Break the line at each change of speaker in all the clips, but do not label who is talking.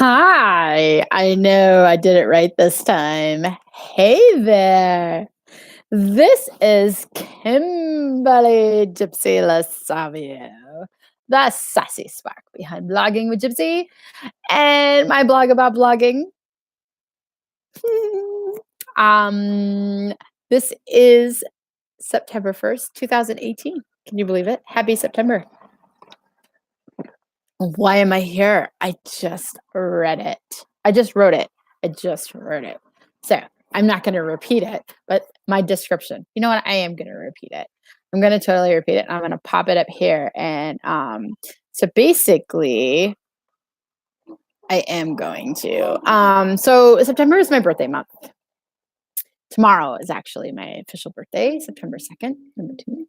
Hi, I know I did it right this time. Hey there. This is Kimberly Gypsy Lasavio, the sassy spark behind blogging with Gypsy and my blog about blogging. um, this is September 1st, 2018. Can you believe it? Happy September. Why am I here? I just read it. I just wrote it. I just wrote it. So I'm not going to repeat it, but my description, you know what? I am going to repeat it. I'm going to totally repeat it. I'm going to pop it up here. And so basically, I am going to. So September is my birthday month. Tomorrow is actually my official birthday, September 2nd, number 2.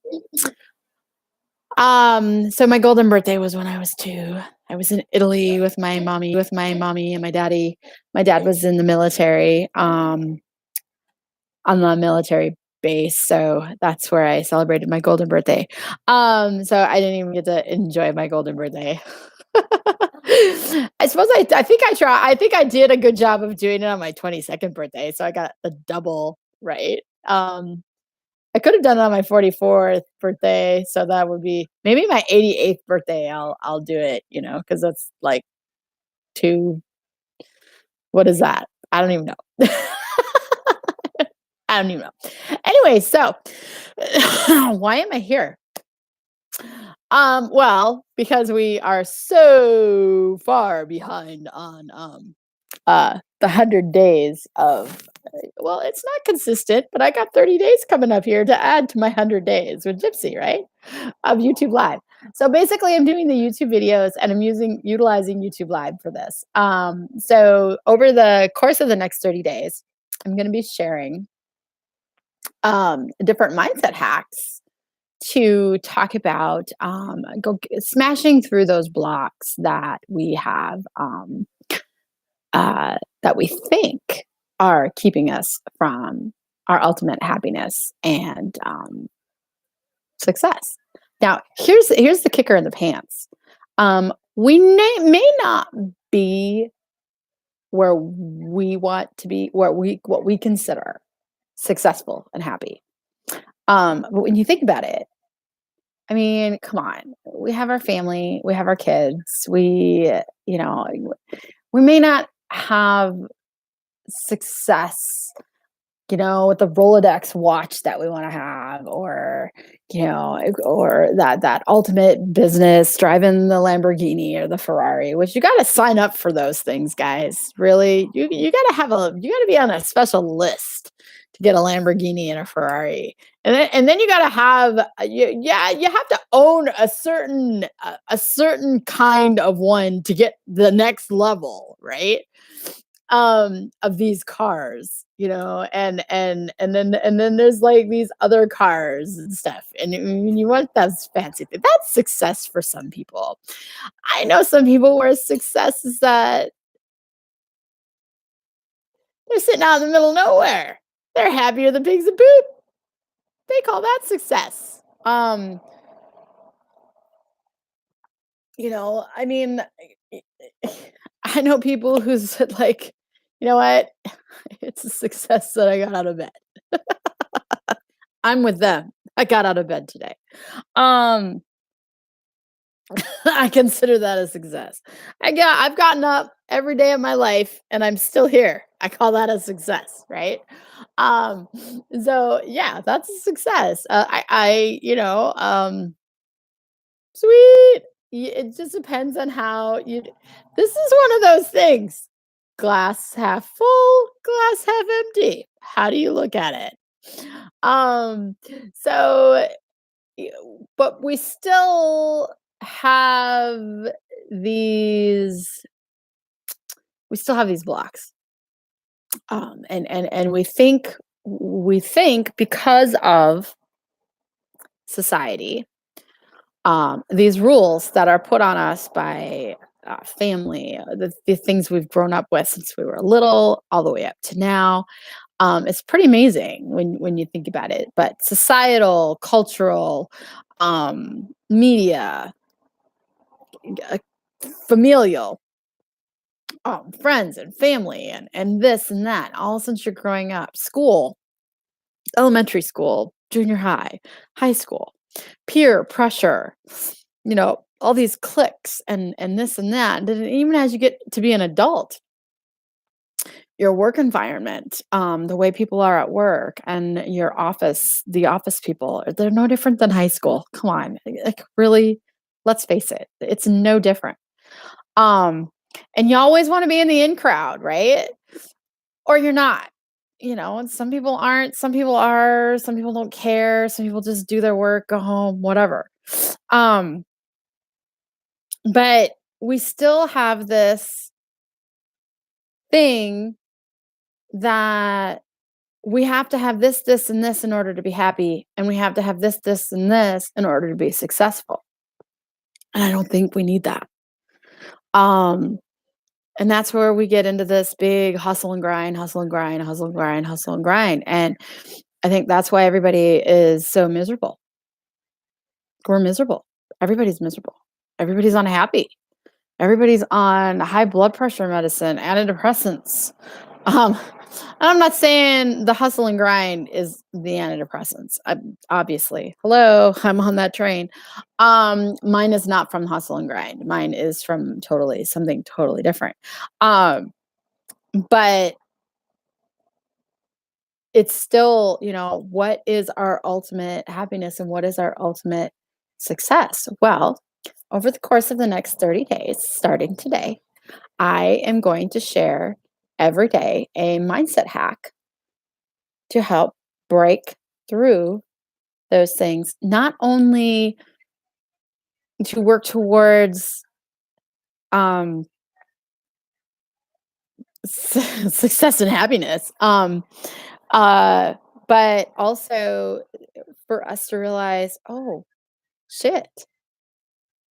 So my golden birthday was when I was 2. I was in Italy with my mommy and my daddy. My dad was in the military, on the military base, so that's where I celebrated my golden birthday. So I didn't even get to enjoy my golden birthday. I suppose I think I think I did a good job of doing it on my 22nd birthday, so I got the double right. I could have done it on my 44th birthday, so that would be maybe my 88th birthday. I'll do it, because that's like 2. What is that? I don't even know. I don't even know. Anyway, so why am I here? Well, because we are so far behind on the 100 days of, well, it's not consistent, but I got 30 days coming up here to add to my 100 days with Gypsy, right? Of YouTube Live. So basically I'm doing the YouTube videos and I'm utilizing YouTube Live for this. So over the course of the next 30 days, I'm going to be sharing different mindset hacks to talk about smashing through those blocks that we have, that we think are keeping us from our ultimate happiness and success. Now, here's the kicker in the pants. We may not be where we want to be, what we consider successful and happy. But when you think about it, I mean, come on. We have our family, we have our kids. We may not have success, with the Rolodex watch that we want to have, or that ultimate business, driving the Lamborghini or the Ferrari, which you got to sign up for those things, guys. Really, you got to be on a special list to get a Lamborghini and a Ferrari, and then you got to have you have to own a certain kind of one to get the next level, right? Of these cars, and then there's like these other cars and stuff, and you want those fancy things. That's success for some people. I know some people where success is that they're sitting out in the middle of nowhere. They're happier than pigs in poop. They call that success. I mean, I know people who's like, you know what? It's a success that I got out of bed. I'm with them. I got out of bed today. Um, I consider that a success. I've gotten up every day of my life and I'm still here. I call that a success, right? Um, so yeah, that's a success. Sweet. It just depends on how you. This is one of those things. Glass half full, glass half empty. How do you look at it? Um, so, but we still have these. We still have these blocks, and we think because of society, these rules that are put on us by family, the things we've grown up with since we were little, all the way up to now. It's pretty amazing when you think about it. But societal, cultural, media, uh, familial, friends and family and this and that. All since you're growing up, school, elementary school, junior high, high school, peer pressure, all these cliques and this and that. And then even as you get to be an adult, your work environment, the way people are at work and your office, the office people, they're no different than high school. Come on. Like really, let's face it. It's no different. Um, and you always want to be in the in crowd, right? Or you're not. And some people aren't, some people are, some people don't care, some people just do their work, go home, whatever. Um, but we still have this thing that we have to have this, this, and this in order to be happy. And we have to have this, this, and this in order to be successful. And I don't think we need that. Um, and that's where we get into this big hustle and grind, hustle and grind, hustle and grind, hustle and grind. And I think that's why everybody is so miserable. We're miserable. Everybody's miserable. Everybody's unhappy. Everybody's on high blood pressure medicine, antidepressants. And I'm not saying the hustle and grind is the antidepressants. Obviously, hello, I'm on that train. Mine is not from hustle and grind. Mine is from something totally different. But it's still, what is our ultimate happiness and what is our ultimate success? Well, over the course of the next 30 days, starting today, I am going to share every day a mindset hack to help break through those things, not only to work towards success and happiness, but also for us to realize, oh, shit,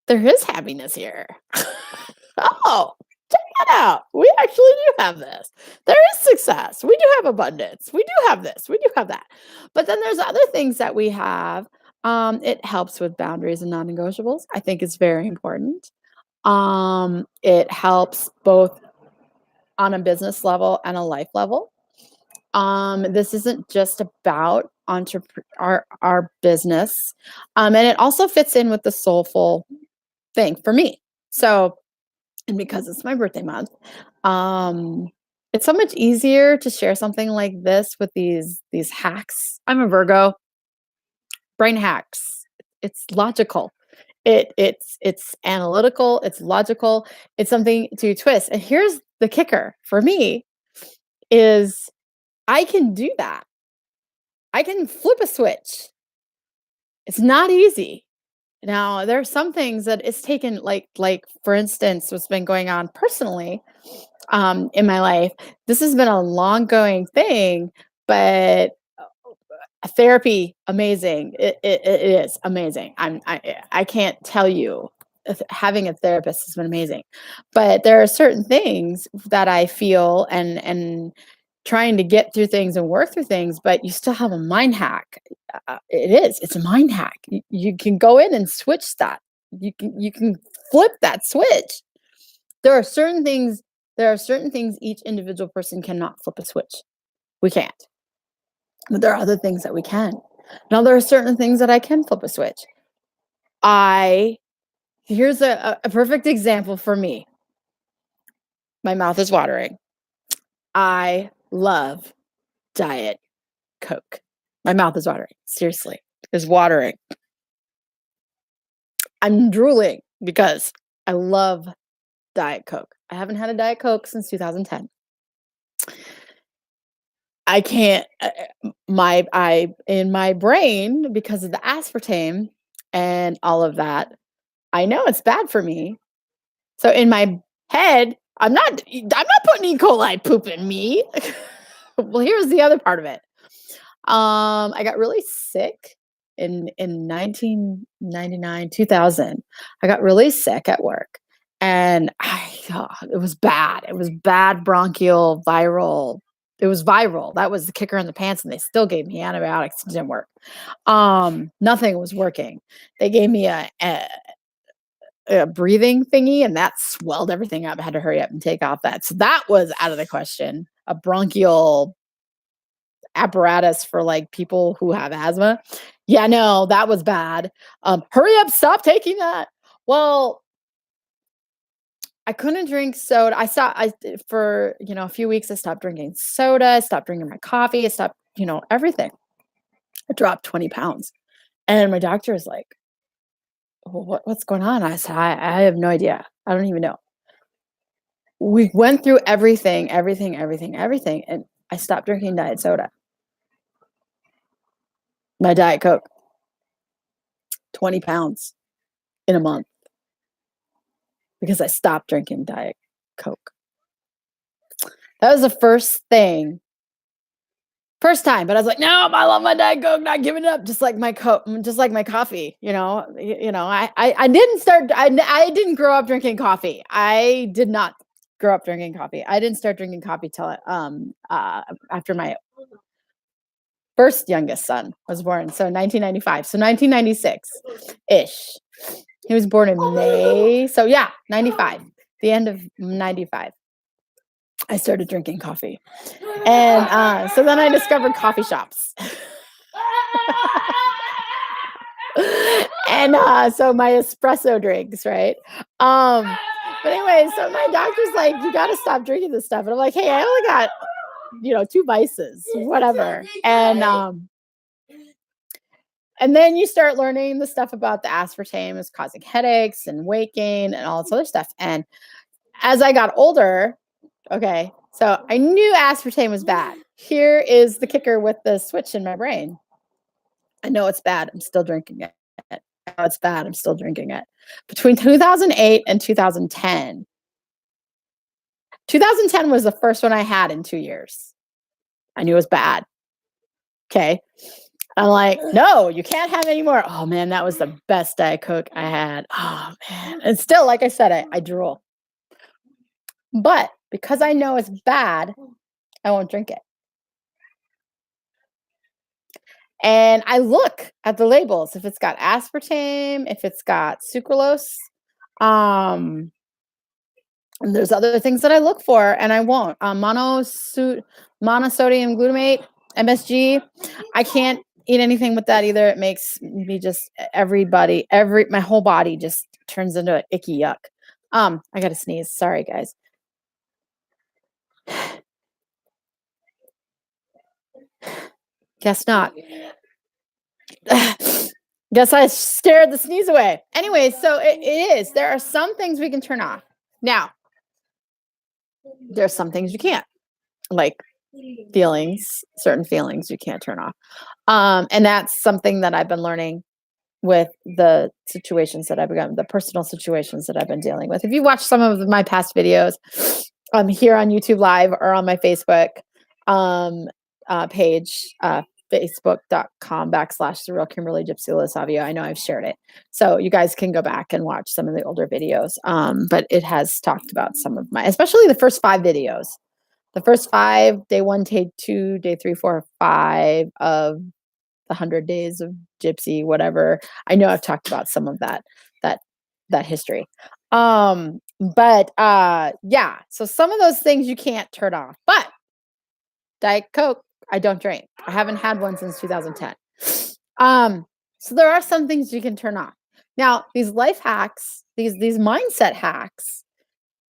there is happiness here. Oh, check that out. We actually do have this. There is success. We do have abundance. We do have this. We do have that. But then there's other things that we have. It helps with boundaries and non-negotiables. I think it's very important. It helps both on a business level and a life level. This isn't just about our business. And it also fits in with the soulful thing for me. So, and because it's my birthday month, it's so much easier to share something like this with these hacks. I'm a Virgo. Brain hacks. It's logical. It's analytical. It's logical. It's something to twist. And here's the kicker for me is I can do that. I can flip a switch. It's not easy. Now, there are some things that it's taken, like for instance, what's been going on personally in my life. This has been a long going thing, but therapy, amazing. It is amazing. I can't tell you. Having a therapist has been amazing, but there are certain things that I feel and trying to get through things and work through things, but you still have a mind hack. It's a mind hack. You can go in and switch that. You can flip that switch. There are certain things each individual person cannot flip a switch. We can't. But there are other things that we can. Now there are certain things that I can flip a switch. Here's a perfect example for me. My mouth is watering. I love Diet Coke. My mouth is watering. Seriously, is watering. I'm drooling because I love Diet Coke. I haven't had a Diet Coke since 2010. I can't, in my brain, because of the aspartame and all of that, I know it's bad for me. So in my head, I'm not putting E. coli poop in me. Well, here's the other part of it. I got really sick in 1999, 2000. I got really sick at work, and it was bad. It was bad bronchial viral. It was viral. That was the kicker in the pants, and they still gave me antibiotics. It didn't work. Nothing was working. They gave me breathing thingy, and that swelled everything up. I had to hurry up and take off that. So that was out of the question. A bronchial apparatus for like people who have asthma. Yeah, no, that was bad. Hurry up, stop taking that. Well, I couldn't drink soda. For, a few weeks, I stopped drinking soda. I stopped drinking my coffee. I stopped, everything. I dropped 20 pounds. And my doctor is like, well, what's going on? I said, I have no idea. I don't even know. We went through everything. And I stopped drinking diet soda. My Diet Coke. 20 pounds in a month. Because I stopped drinking Diet Coke. That was the first time, but I was like, no, I love my Diet Coke, not giving it up. Just like my Coke, just like my coffee, I didn't grow up drinking coffee. I did not grow up drinking coffee. I didn't start drinking coffee till after my first youngest son was born. So 1995. So 1996-ish. He was born in May. So yeah, 95. The end of 95. I started drinking coffee. And so then I discovered coffee shops. And so my espresso drinks, right? But anyway, so my doctor's like, you got to stop drinking this stuff. And I'm like, hey, I only got, 2 vices, whatever. And then you start learning the stuff about the aspartame is causing headaches and weight gain and all this other stuff. And as I got older, okay, so I knew aspartame was bad. Here is the kicker with the switch in my brain. I know it's bad. I'm still drinking it. I know it's bad. I'm still drinking it. Between 2008 and 2010. 2010 was the first one I had in 2 years. I knew it was bad. Okay. I'm like, no, you can't have any more. Oh man, that was the best Diet Coke I had. Oh man. And still, like I said, I drool. But because I know it's bad, I won't drink it. And I look at the labels if it's got aspartame, if it's got sucralose. And there's other things that I look for, and I won't. Monosodium glutamate, MSG. I can't eat anything with that either. It makes me just my whole body just turns into an icky yuck. I gotta sneeze. Sorry, guys. Guess not. Guess I stared the sneeze away. Anyway, so it is. There are some things we can turn off. Now, there's some things you can't. Like certain feelings you can't turn off. And that's something that I've been learning with the situations that the personal situations that I've been dealing with. If you watch some of my past videos, here on YouTube Live or on my Facebook page, facebook.com/TheRealKimberly Gypsy Lasavio. I know I've shared it. So you guys can go back and watch some of the older videos. But it has talked about some of especially the first 5 videos. The first 5, day 1, day 2, day 3, 4, 5 of the 100 days of Gypsy, whatever. I know I've talked about some of that history. But yeah, so some of those things you can't turn off. But Diet Coke, I don't drink. I haven't had one since 2010. So there are some things you can turn off. Now, these life hacks, these mindset hacks,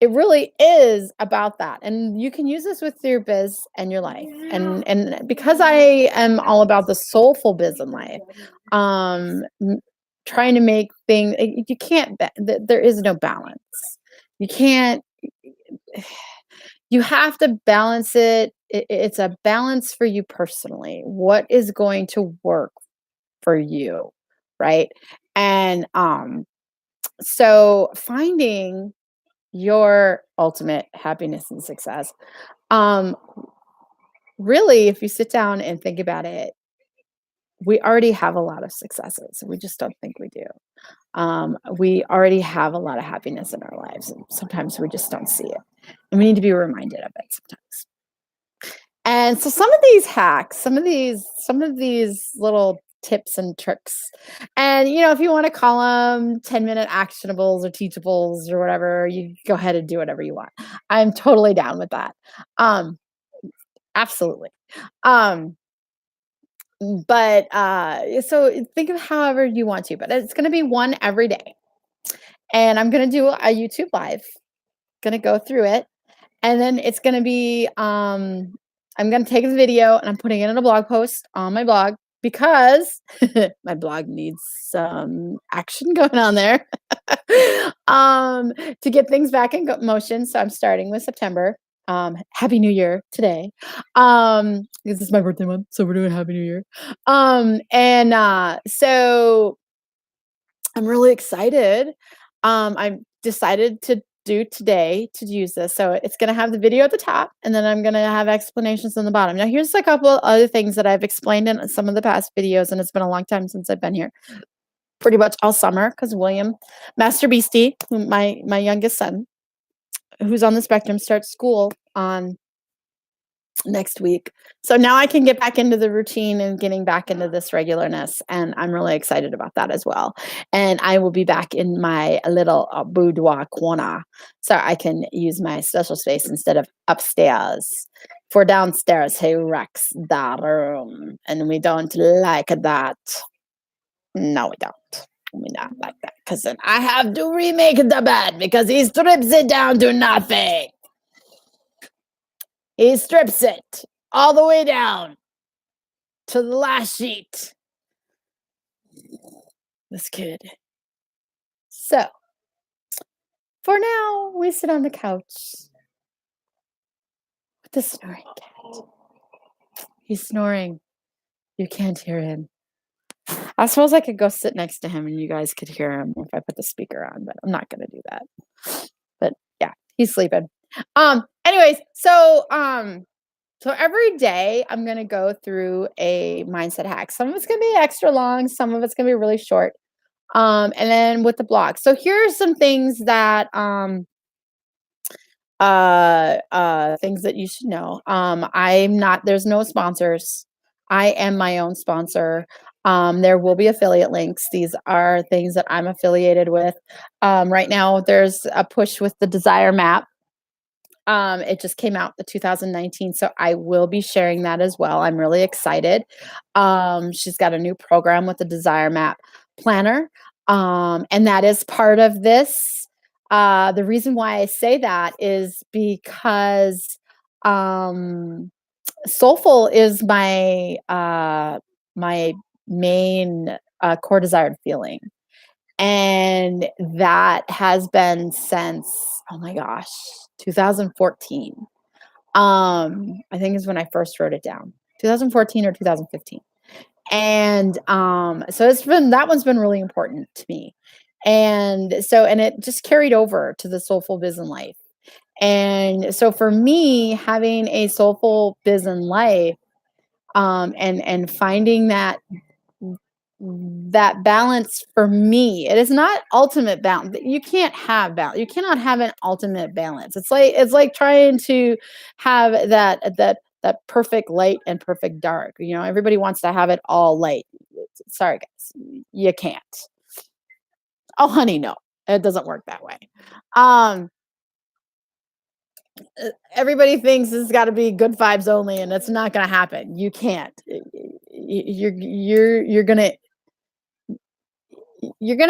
it really is about that. And you can use this with your biz and your life. And because I am all about the soulful biz in life, trying to make things, you can't, there is no balance. You can't, you have to balance it. It's a balance for you personally. What is going to work for you, right? And so finding your ultimate happiness and success. Really, if you sit down and think about it, we already have a lot of successes. We just don't think we do. We already have a lot of happiness in our lives, and sometimes we just don't see it. And we need to be reminded of it sometimes. And so some of these hacks, some of these little tips and tricks. And, if you want to call them 10-minute actionables or teachables or whatever, you go ahead and do whatever you want. I'm totally down with that. Um, absolutely. Um, but so think of however you want to, but it's going to be one every day. And I'm going to do a YouTube live, going to go through it. And then it's going to be, I'm going to take the video and I'm putting it in a blog post on my blog because my blog needs some action going on there to get things back in motion. So I'm starting with September. Happy New Year today. This is my birthday month, so we're doing Happy New Year. So I'm really excited. I decided to do today to use this. So it's going to have the video at the top, and then I'm going to have explanations on the bottom. Now, here's a couple other things that I've explained in some of the past videos, and it's been a long time since I've been here. Pretty much all summer, because William, Master Beastie, my youngest son, who's on the spectrum, starts school on next week. So now I can get back into the routine and getting back into this regularness. And I'm really excited about that as well. And I will be back in my little boudoir corner so I can use my social space instead of upstairs. For downstairs, he wrecks the room. And we don't like that. No, we don't. We not like that. Because then I have to remake the bed because he strips it down to nothing. He strips it all the way down to the last sheet. This kid. So, for now, we sit on the couch with the snoring cat. He's snoring. You can't hear him. I suppose I could go sit next to him and you guys could hear him if I put the speaker on, but I'm not going to do that. But yeah, he's sleeping. Anyways, so every day I'm going to go through a mindset hack. Some of it's going to be extra long. Some of it's going to be really short. And then with the blog. So here's some things that, things that you should know. There's no sponsors. I am my own sponsor. There will be affiliate links. These are things that I'm affiliated with. Right now there's a push with the Desire Map. It just came out the 2019, so I will be sharing that as well. I'm really excited. She's got a new program with the Desire Map Planner, and that is part of this. The reason why I say that is because soulful is my my main core desired feeling. And that has been since, oh my gosh, 2014. I think is when I first wrote it down. 2014 or 2015. And so that one's been really important to me. And it just carried over to the soulful biz and life. And so for me, having a soulful biz and life, and finding that balance for me, it is not ultimate balance. You can't have balance. You cannot have an ultimate balance. It's like trying to have that perfect light and perfect dark. Everybody wants to have it all light. Sorry guys, you can't. Oh honey, no, it doesn't work that way. Everybody thinks it's got to be good vibes only, and it's not going to happen. You can't. You're gonna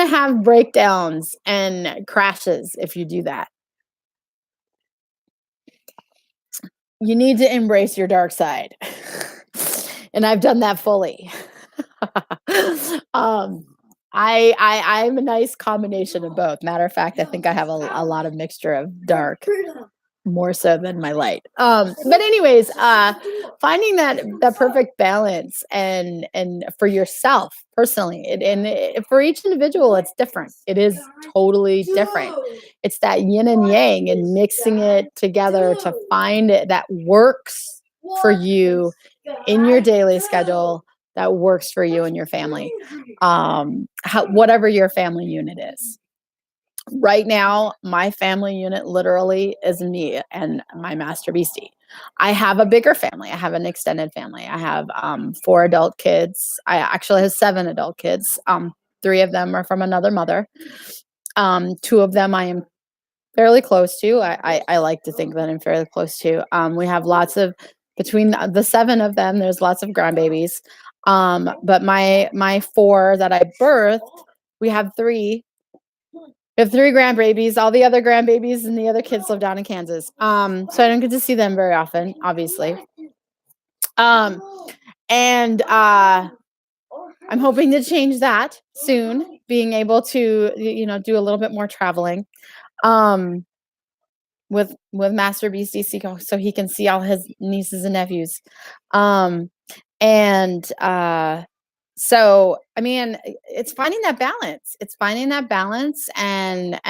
have breakdowns and crashes if you do that. You need to embrace your dark side. And I've done that fully. I'm a nice combination of both. Matter of fact, I think I have a lot of mixture of dark, more so than my light. But anyways, finding that perfect balance and for yourself personally, and for each individual, it's different. It is totally different. It's that yin and yang and mixing it together to find it that works for you in your daily schedule, that works for you and your family, whatever your family unit is. Right now, my family unit literally is me and my master beastie. I have a bigger family. I have an extended family. I have 4 adult kids. I actually have 7 adult kids. 3 of them are from another mother. 2 of them I am fairly close to. I like to think that I'm fairly close to. We have lots of between the 7 of them. There's lots of grandbabies. But my 4 that I birthed, we have 3 we have 3 grandbabies. All the other grandbabies and the other kids live down in Kansas. So I don't get to see them very often, obviously. Um, and I'm hoping to change that soon, being able to, do a little bit more traveling with Master BCC so he can see all his nieces and nephews. Um, and so I mean, it's finding that balance. It's finding that balance and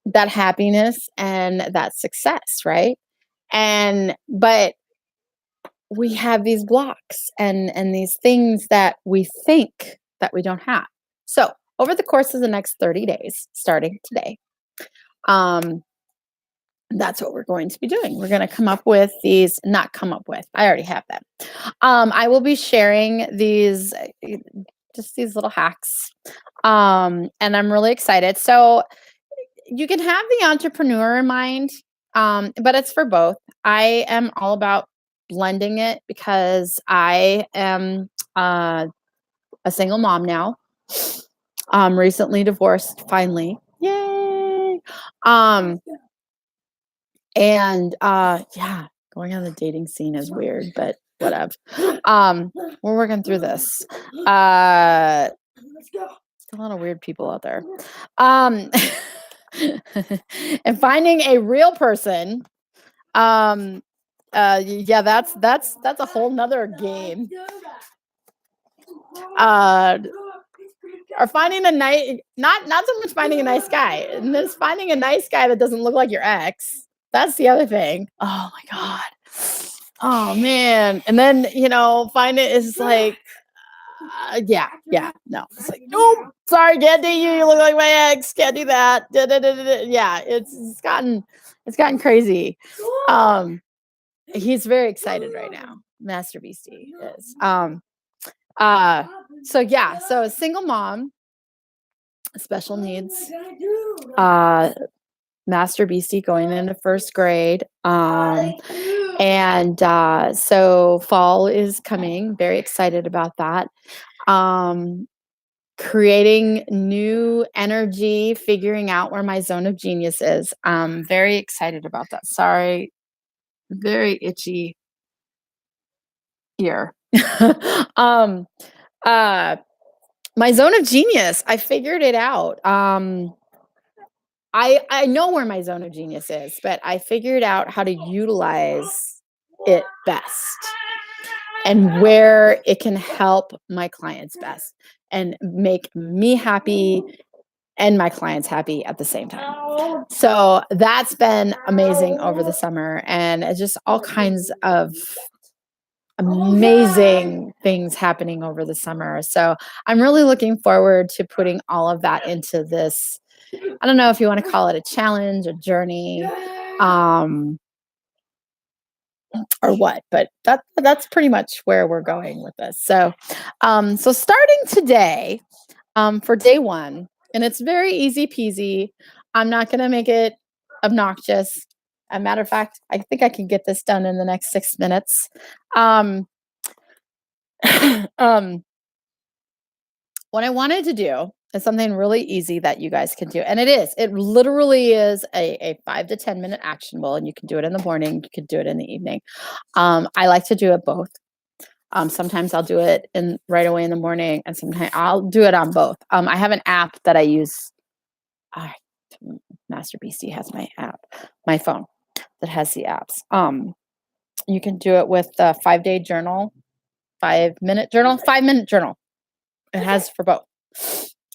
that happiness and that success, right? And but we have these blocks and these things that we think that we don't have. So, over the course of the next 30 days, starting today, um, that's what we're going to be doing. We're going to come up with these, not come up with, I already have them. I will be sharing these, just these little hacks. And I'm really excited. So, you can have the entrepreneur in mind, but it's for both. I am all about blending it because I am a single mom now. Recently divorced, finally. Yay! And yeah, going on the dating scene is weird, but whatever. We're working through this. Still a lot of weird people out there. And finding a real person, yeah, that's a whole nother game. Or finding a nice, not so much finding a nice guy, and there's finding a nice guy that doesn't look like your ex. That's the other thing. Oh my god. Oh man. And then find it is like, yeah, no. It's like, nope, sorry, can't date you. You look like my ex. Can't do that. Yeah, it's gotten crazy. He's very excited right now. Master Beastie is. So yeah, so a single mom, special needs, Master Beastie going into first grade. And so fall is coming. Very excited about that. Creating new energy, figuring out where my zone of genius is. Very excited about that. Sorry, very itchy ear. My zone of genius, I figured it out. I know where my zone of genius is, but I figured out how to utilize it best and where it can help my clients best and make me happy and my clients happy at the same time. So that's been amazing over the summer, and it's just all kinds of amazing things happening over the summer. So I'm really looking forward to putting all of that into this. I don't know if you want to call it a challenge, a journey, or what, but that's pretty much where we're going with this. So, so starting today, for day 1, and it's very easy peasy. I'm not going to make it obnoxious. As a matter of fact, I think I can get this done in the next 6 minutes. What I wanted to do is something really easy that you guys can do. And it literally is a 5 to 10 minute actionable, and you can do it in the morning. You can do it in the evening. I like to do it both. Sometimes I'll do it right away in the morning, and sometimes I'll do it on both. I have an app that I use. Master Beastie has my app, my phone that has the apps. You can do it with the 5-day journal, 5-minute journal, 5-minute journal. It has for both.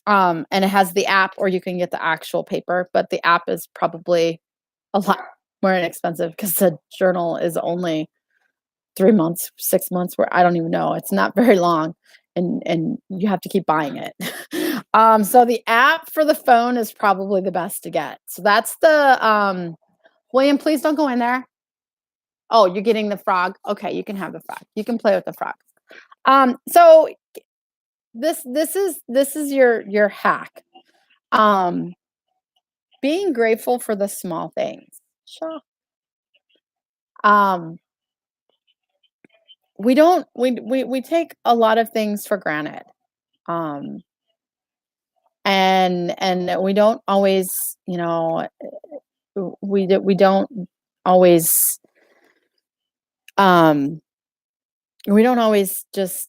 And it has the app, or you can get the actual paper, but the app is probably a lot more inexpensive because the journal is only 3 months, 6 months, where I don't even know. It's not very long, and you have to keep buying it. So the app for the phone is probably the best to get. So that's the William, please don't go in there. Oh, you're getting the frog. Okay, you can have the frog. You can play with the frog. So this is your hack. Being grateful for the small things. Sure. Um, we take a lot of things for granted. Um, and we don't always, we don't always um we don't always just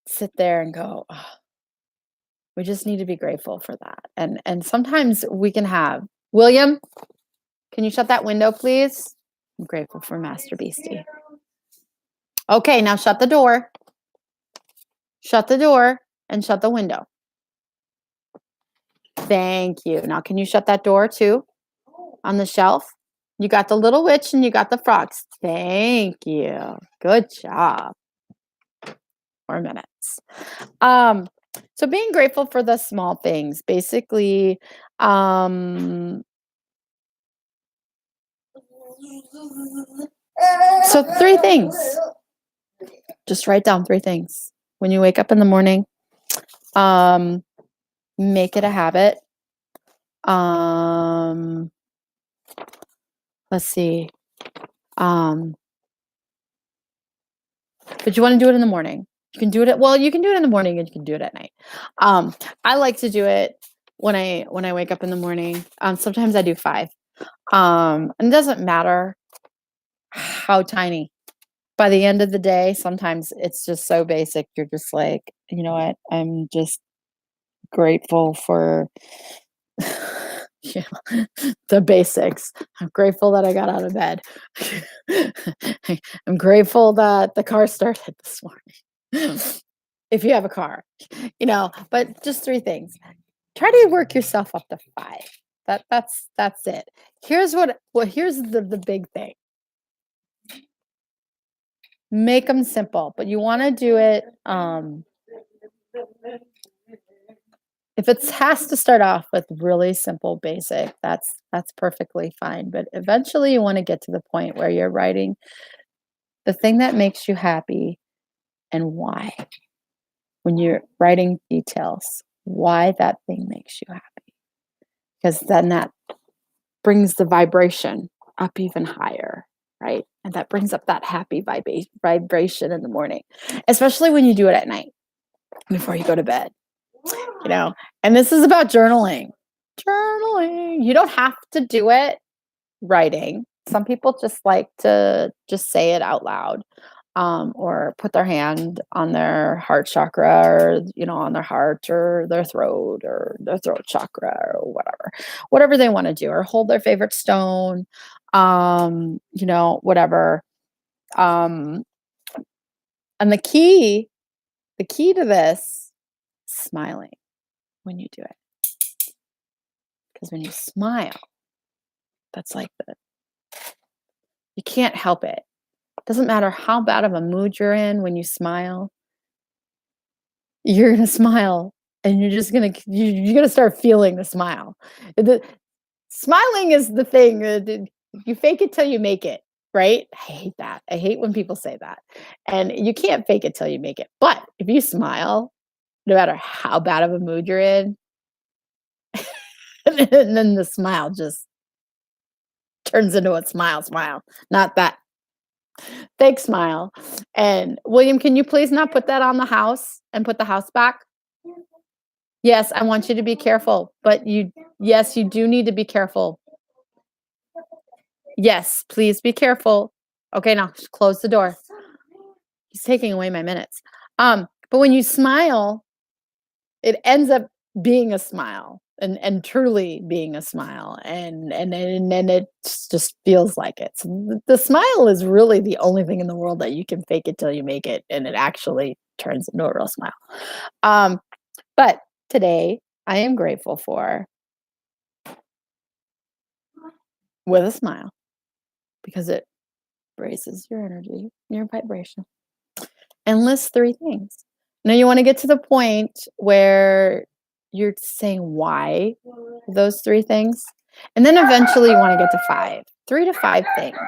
sit there and go, "Oh, we just need to be grateful for that." And sometimes we can have William, can you shut that window, please? I'm grateful for Master Beastie. Okay, now shut the door. Shut the door and shut the window. Thank you. Now, can you shut that door too on the shelf? You got the little witch and you got the frogs. Thank you. Good job. 4 minutes. So being grateful for the small things, basically, so 3 things. Just write down 3 things. When you wake up in the morning, make it a habit. Let's see. But you want to do it in the morning. You can do it you can do it in the morning and you can do it at night. I like to do it when I wake up in the morning. Sometimes I do 5. And it doesn't matter how tiny. By the end of the day, sometimes it's just so basic. You're just like, you know what? I'm just grateful for the basics. I'm grateful that I got out of bed. I'm grateful that the car started this morning. If you have a car, but just 3 things. Try to work yourself up to 5. That's it. Here's here's the big thing. Make them simple, but you want to do it. If it has to start off with really simple, basic, that's perfectly fine. But eventually, you want to get to the point where you're writing the thing that makes you happy and why. When you're writing details, why that thing makes you happy, because then that brings the vibration up even higher, right? And that brings up that happy vibration in the morning, especially when you do it at night before you go to bed. And this is about journaling. You don't have to do it writing. Some people just like to just say it out loud, or put their hand on their heart chakra, or on their heart or their throat chakra, or whatever they want to do, or hold their favorite stone, whatever. And the key to this, smiling when you do it. Because when you smile, that's like you can't help it. Doesn't matter how bad of a mood you're in, when you smile, you're gonna smile, and you're gonna start feeling the smile. Smiling is the thing. You fake it till you make it, right? I hate that. I hate when people say that. And you can't fake it till you make it. But if you smile, no matter how bad of a mood you're in, and then the smile just turns into a smile, not that fake smile. And William, can you please not put that on the house and put the house back? Yes, I want you to be careful, but yes, you do need to be careful. Yes, please be careful. Okay, now close the door. He's taking away my minutes. But when you smile, it ends up being a smile, and truly being a smile, and it just feels like it. So the smile is really the only thing in the world that you can fake it till you make it, and it actually turns into a real smile. But today I am grateful for with a smile, because it raises your energy, your vibration, and list 3 things. Now you want to get to the point where you're saying why those 3 things, and then eventually you wanna get to 5, 3 to 5 things.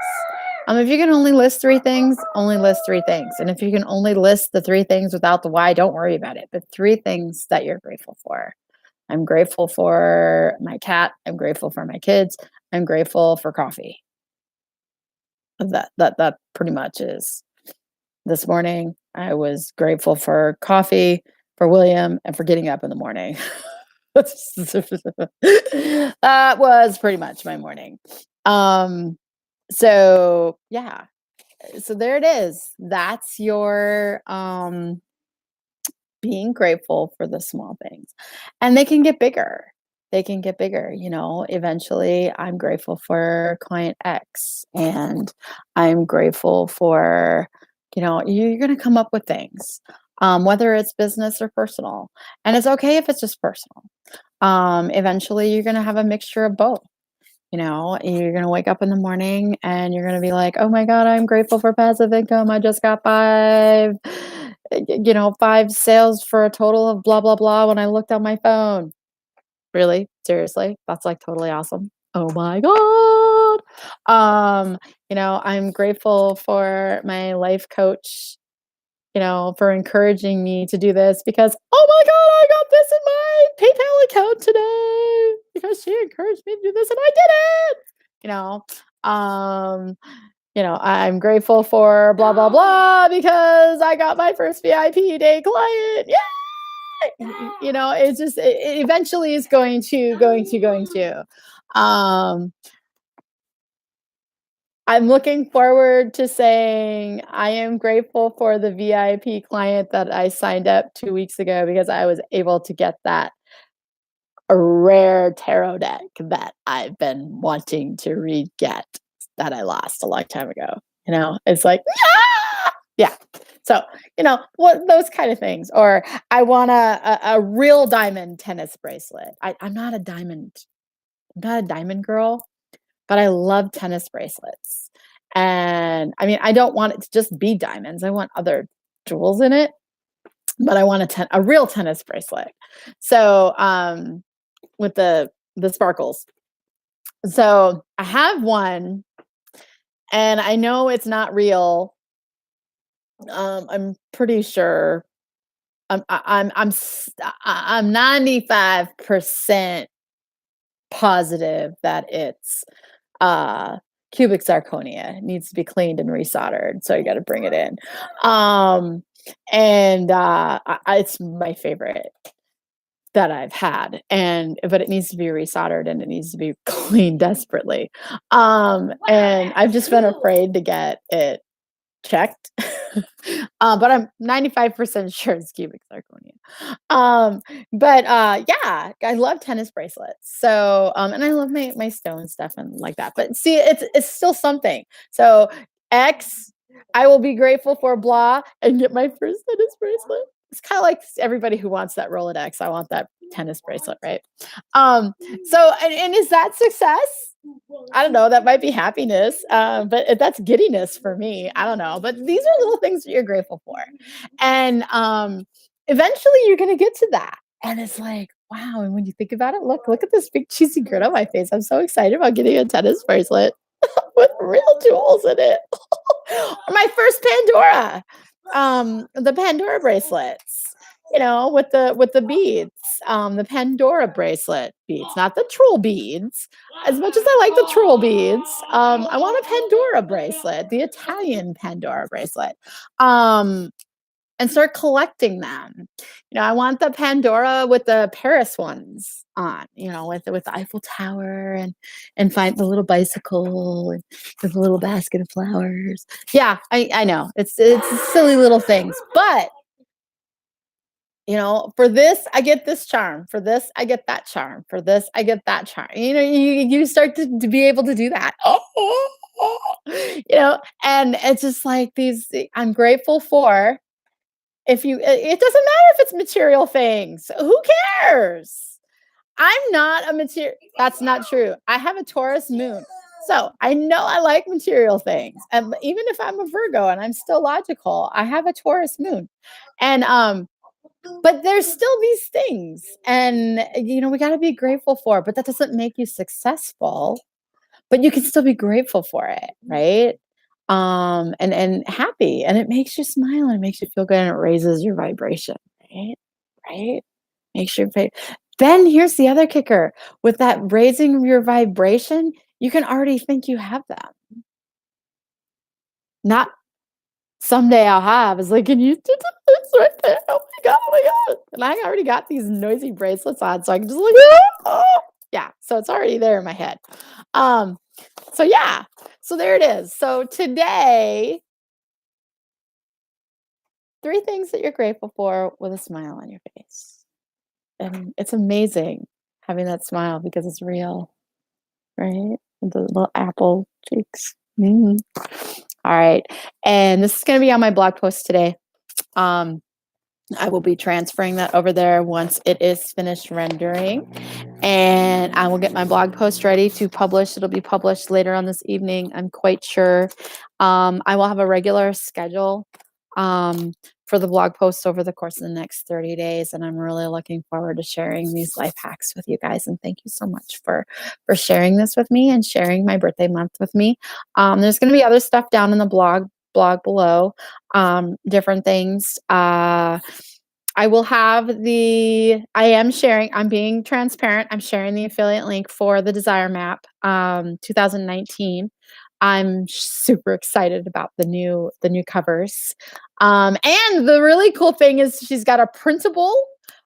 If you can only list 3 things, only list 3 things, and if you can only list the 3 things without the why, don't worry about it, but 3 things that you're grateful for. I'm grateful for my cat, I'm grateful for my kids, I'm grateful for coffee. That pretty much is. This morning, I was grateful for coffee, for William, and for getting up in the morning. That was pretty much my morning. Um, so yeah, so there it is. That's your being grateful for the small things. And they can get bigger. They can get bigger, eventually I'm grateful for client X and I'm grateful for, you're going to come up with things, whether it's business or personal. And it's okay if it's just personal. Eventually you're going to have a mixture of both. You're going to wake up in the morning and you're going to be like, oh my God, I'm grateful for passive income. I just got 5 sales for a total of blah, blah, blah when I looked on my phone. Really? Seriously? That's like totally awesome. Oh my God. I'm grateful for my life coach, for encouraging me to do this because, oh my God, I got this in my PayPal account today because she encouraged me to do this and I did it. You know, um, I'm grateful for blah, blah, blah because I got my first VIP day client. Yeah. It's just, it eventually is going to. Um, I'm looking forward to saying I am grateful for the VIP client that I signed up 2 weeks ago because I was able to get that a rare tarot deck that I've been wanting to get that I lost a long time ago. It's like, yeah. So, what those kind of things. Or I want a real diamond tennis bracelet. I'm not a diamond girl, but I love tennis bracelets. And I mean, I don't want it to just be diamonds. I want other jewels in it, but I want a real tennis bracelet. So, with the sparkles. So, I have one and I know it's not real. I'm pretty sure I'm 95% positive that it's cubic zirconia. It needs to be cleaned and resoldered, so you got to bring it in. And it's my favorite that I've had, but it needs to be resoldered and it needs to be cleaned desperately. And I've just been afraid to get it checked. But I'm 95% sure it's cubic zirconia. But yeah, I love tennis bracelets. So and I love my stone stuff and like that. But see, it's still something. So X, I will be grateful for blah and get my first tennis bracelet. It's kind of like everybody who wants that Rolodex. I want that tennis bracelet, right? So and is that success? I don't know. That might be happiness, but that's giddiness for me. I don't know. But these are little things that you're grateful for, and eventually you're going to get to that. And it's like, wow. And when you think about it, look at this big cheesy grin on my face. I'm so excited about getting a tennis bracelet with real jewels in it. My first Pandora, the Pandora bracelets. With the beads, the Pandora bracelet beads, not the troll beads. As much as I like the troll beads, I want a Pandora bracelet, the Italian Pandora bracelet, and start collecting them. I want the Pandora with the Paris ones on, with the Eiffel Tower and find the little bicycle and with a little basket of flowers. Yeah, I know it's silly little things, but for this, I get this charm. For this, I get that charm. For this, I get that charm. You start to be able to do that. And it's just like I'm grateful for it doesn't matter if it's material things. Who cares? I'm not a material. That's not true. I have a Taurus moon. So I know I like material things. And even if I'm a Virgo and I'm still logical, I have a Taurus moon. And But there's still these things, and, we gotta be grateful for it, but that doesn't make you successful, but you can still be grateful for it, right? And happy, and it makes you smile, and it makes you feel good, and it raises your vibration, right? Right? Makes you fa Then here's the other kicker, with that raising your vibration, you can already think you have them. Not someday I'll have. It's like, "Can you do this right there? Oh my god, oh my god." And I already got these noisy bracelets on, so I can just like, "Oh." Yeah, so it's already there in my head. Um, so yeah, so there it is. So today, 3 things that you're grateful for with a smile on your face. And it's amazing having that smile because it's real, right? The little apple cheeks. Mhm. Alright, and this is gonna be on my blog post today. Um, I will be transferring that over there once it is finished rendering, and I will get my blog post ready to publish. It'll be published later on this evening, I'm quite sure. I will have a regular schedule um, for the blog posts over the course of the next 30 days, and I'm really looking forward to sharing these life hacks with you guys. And thank you so much for sharing this with me and sharing my birthday month with me. There's going to be other stuff down in the blog below, different things. I will have I'm being transparent. I'm sharing the affiliate link for the Desire Map 2019. I'm super excited about the new covers. And the really cool thing is she's got a printable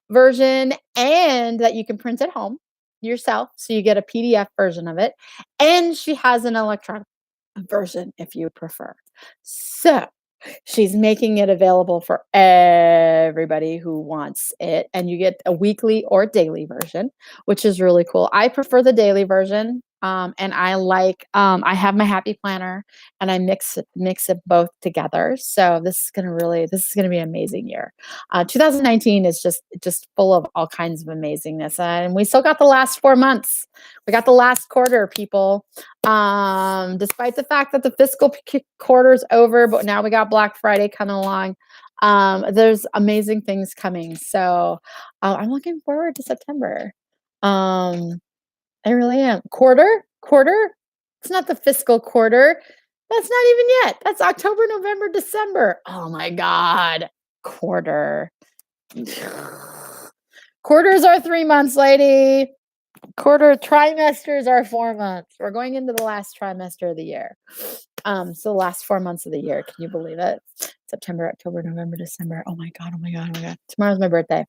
version and that you can print at home yourself. So you get a PDF version of it. And she has an electronic version if you prefer. So she's making it available for everybody who wants it, and you get a weekly or daily version, which is really cool. I prefer the daily version, and I have my happy planner, and I mix it both together. So this is gonna be an amazing year. 2019 is just full of all kinds of amazingness, and we still got the last 4 months. We got the last quarter, people. Despite the fact that the fiscal quarter's over, but now we got Black Friday coming along. There's amazing things coming. So I'm looking forward to September. Um, I really am. Quarter? It's not the fiscal quarter. That's not even yet. That's October, November, December. Oh my God. Quarter. Quarters are 3 months, lady. Quarter trimesters are 4 months. We're going into the last trimester of the year. So the last 4 months of the year. Can you believe it? September, October, November, December. Oh my God. Oh my God. Oh my God. Tomorrow's my birthday.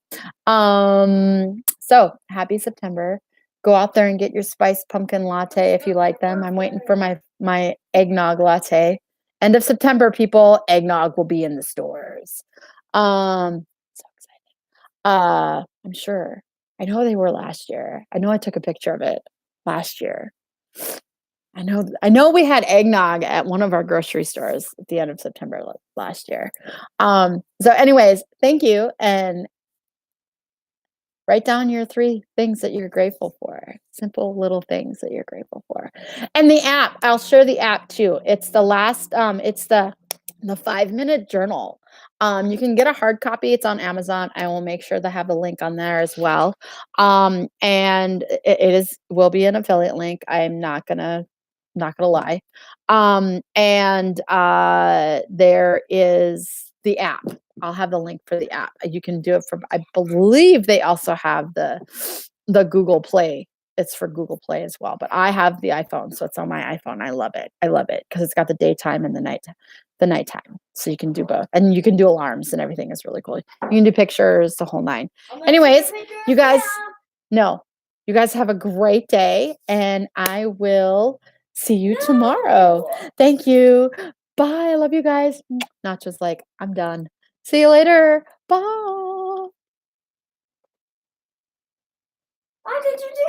So happy September. Go out there and get your spiced pumpkin latte if you like them. I'm waiting for my eggnog latte. End of September, people. Eggnog will be in the stores. So excited. I'm sure. I know they were last year. I know I took a picture of it last year. I know we had eggnog at one of our grocery stores at the end of September last year. So anyways, thank you, and write down your 3 things that you're grateful for. Simple little things that you're grateful for. And the app, I'll share the app too. It's the 5-minute journal. You can get a hard copy. It's on Amazon. I will make sure to have a link on there as well. And it will be an affiliate link. I'm not gonna lie. And there is the app. I'll have the link for the app. You can do it from, I believe they also have the Google Play. It's for Google Play as well. But I have the iPhone, so it's on my iPhone. I love it. I love it because it's got the daytime and the nighttime. So you can do both. And you can do alarms and everything is really cool. You can do pictures, the whole nine. Anyways, you guys no. You guys have a great day, and I will see you tomorrow. Thank you. Bye. I love you guys. Not just like, I'm done. See you later. Bye. Why did you do